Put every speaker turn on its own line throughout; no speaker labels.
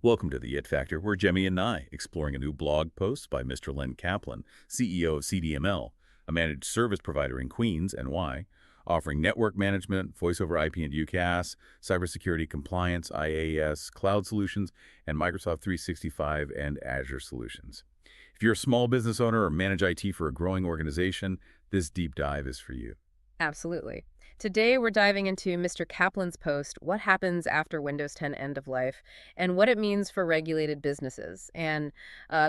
Welcome to the It Factor. We're Jemmy and Nye, exploring a new blog post by Mr. Len Kaplan, CEO of CDML, a managed service provider in Queens, NY, offering network management, voice over IP and UCaaS, cybersecurity compliance, IaaS, cloud solutions, and Microsoft 365 and Azure solutions. If you're a small business owner or manage IT for a growing organization, this deep dive is for you.
Absolutely. Today, we're diving into Mr. Kaplan's post, What Happens After Windows 10 End of Life, and what it means for regulated businesses. And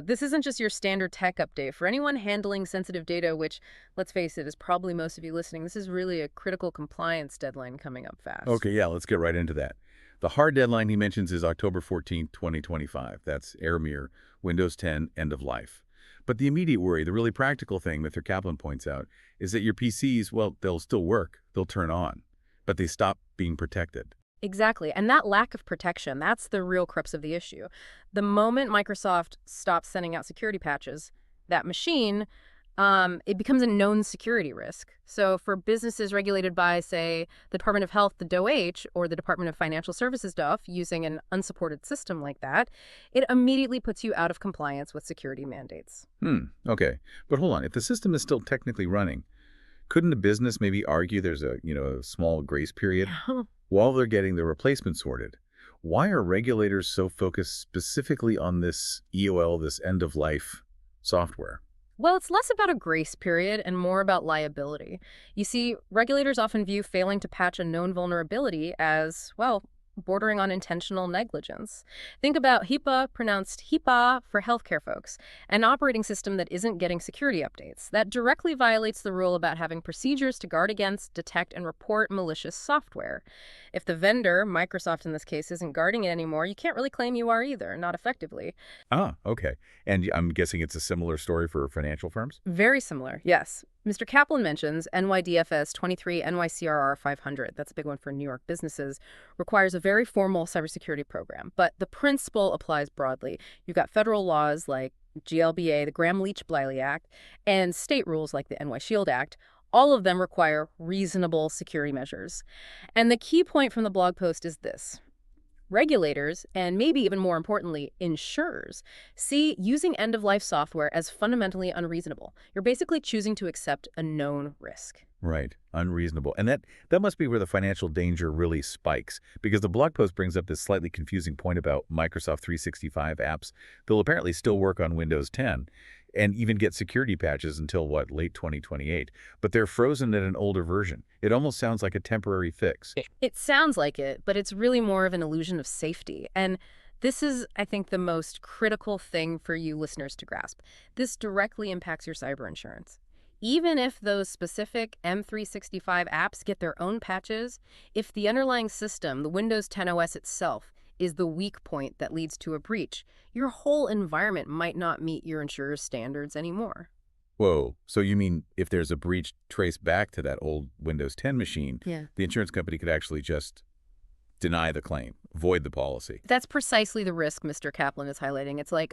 this isn't just your standard tech update. For anyone handling sensitive data, which, let's face it, is probably most of you listening, this is really a critical compliance deadline coming up fast.
Okay, yeah, let's get right into that. The hard deadline he mentions is October 14, 2025. That's AirMere, Windows 10, end of life. But the immediate worry, the really practical thing Mr. Kaplan points out, is that your PCs, well, they'll still work, they'll turn on, but they stop being protected.
Exactly. And that lack of protection, that's the real crux of the issue. The moment Microsoft stops sending out security patches, that machine, it becomes a known security risk. So for businesses regulated by, say, the Department of Health, the DoH, or the Department of Financial Services, DoF, using an unsupported system like that, it immediately puts you out of compliance with security mandates.
Okay. But hold on, if the system is still technically running, couldn't a business maybe argue there's a small grace period while they're getting the replacement sorted? Why are regulators so focused specifically on this EOL, this end-of-life software?
Well, it's less about a grace period and more about liability. You see, regulators often view failing to patch a known vulnerability as, well, bordering on intentional negligence. Think about HIPAA, pronounced HIPAA for healthcare folks, an operating system that isn't getting security updates. That directly violates the rule about having procedures to guard against, detect, and report malicious software. If the vendor, Microsoft in this case, isn't guarding it anymore, you can't really claim you are either, not effectively.
Ah, okay. And I'm guessing it's a similar story for financial firms?
Very similar, yes. Mr. Kaplan mentions NYDFS 23 NYCRR 500, that's a big one for New York businesses, requires a very formal cybersecurity program. But the principle applies broadly. You've got federal laws like GLBA, the Gramm-Leach-Bliley Act, and state rules like the NY Shield Act. All of them require reasonable security measures. And the key point from the blog post is this. Regulators, and maybe even more importantly, insurers, see using end-of-life software as fundamentally unreasonable. You're basically choosing to accept a known risk.
Right. Unreasonable. And that must be where the financial danger really spikes, because the blog post brings up this slightly confusing point about Microsoft 365 apps. They'll apparently still work on Windows 10 and even get security patches until, late 2028. But they're frozen at an older version. It almost sounds like a temporary fix.
It sounds like it, but it's really more of an illusion of safety. And this is, I think, the most critical thing for you listeners to grasp. This directly impacts your cyber insurance. Even if those specific M365 apps get their own patches, if the underlying system, the Windows 10 OS itself, is the weak point that leads to a breach, your whole environment might not meet your insurer's standards anymore.
Whoa. So you mean if there's a breach traced back to that old Windows 10 machine,
Yeah.
the insurance company could actually just deny the claim, void the policy?
That's precisely the risk Mr. Kaplan is highlighting. It's like,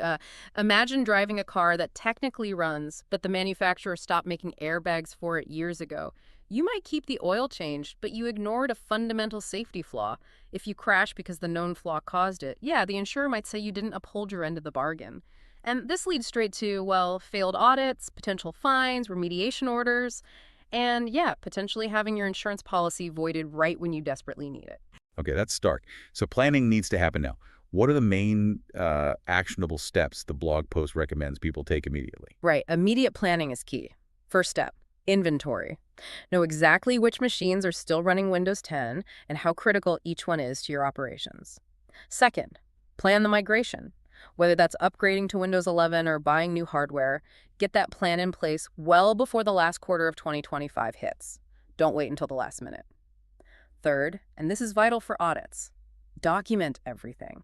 imagine driving a car that technically runs, but the manufacturer stopped making airbags for it years ago. You might keep the oil changed, but you ignored a fundamental safety flaw. If you crash because the known flaw caused it, yeah, the insurer might say you didn't uphold your end of the bargain. And this leads straight to, well, failed audits, potential fines, remediation orders, and yeah, potentially having your insurance policy voided right when you desperately need it.
Okay, that's stark. So planning needs to happen now. What are the main actionable steps the blog post recommends people take immediately?
Right, immediate planning is key. First step, inventory. Know exactly which machines are still running Windows 10 and how critical each one is to your operations. Second, plan the migration. Whether that's upgrading to Windows 11 or buying new hardware, get that plan in place well before the last quarter of 2025 hits. Don't wait until the last minute. Third, and this is vital for audits, document everything.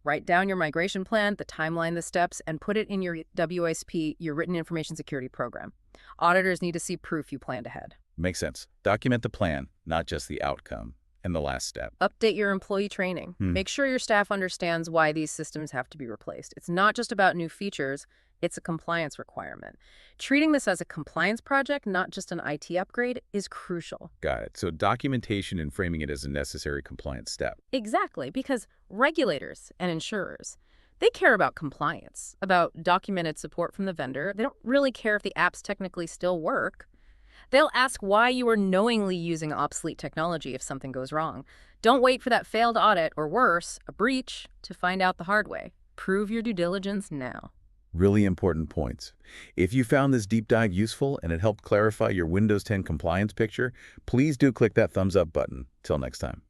Write down your migration plan, the timeline, the steps, and put it in your WISP, your Written Information Security Program. Auditors need to see proof you planned ahead.
Makes sense. Document the plan, not just the outcome. And the last step.
Update your employee training. Make sure your staff understands why these systems have to be replaced. It's not just about new features. It's a compliance requirement. Treating this as a compliance project, not just an IT upgrade, is crucial.
Got it. So documentation and framing it as a necessary compliance step.
Exactly, because regulators and insurers, they care about compliance, about documented support from the vendor. They don't really care if the apps technically still work. They'll ask why you are knowingly using obsolete technology if something goes wrong. Don't wait for that failed audit, or worse, a breach, to find out the hard way. Prove your due diligence now.
Really important points. If you found this deep dive useful and it helped clarify your Windows 10 compliance picture, please do click that thumbs up button. Till next time.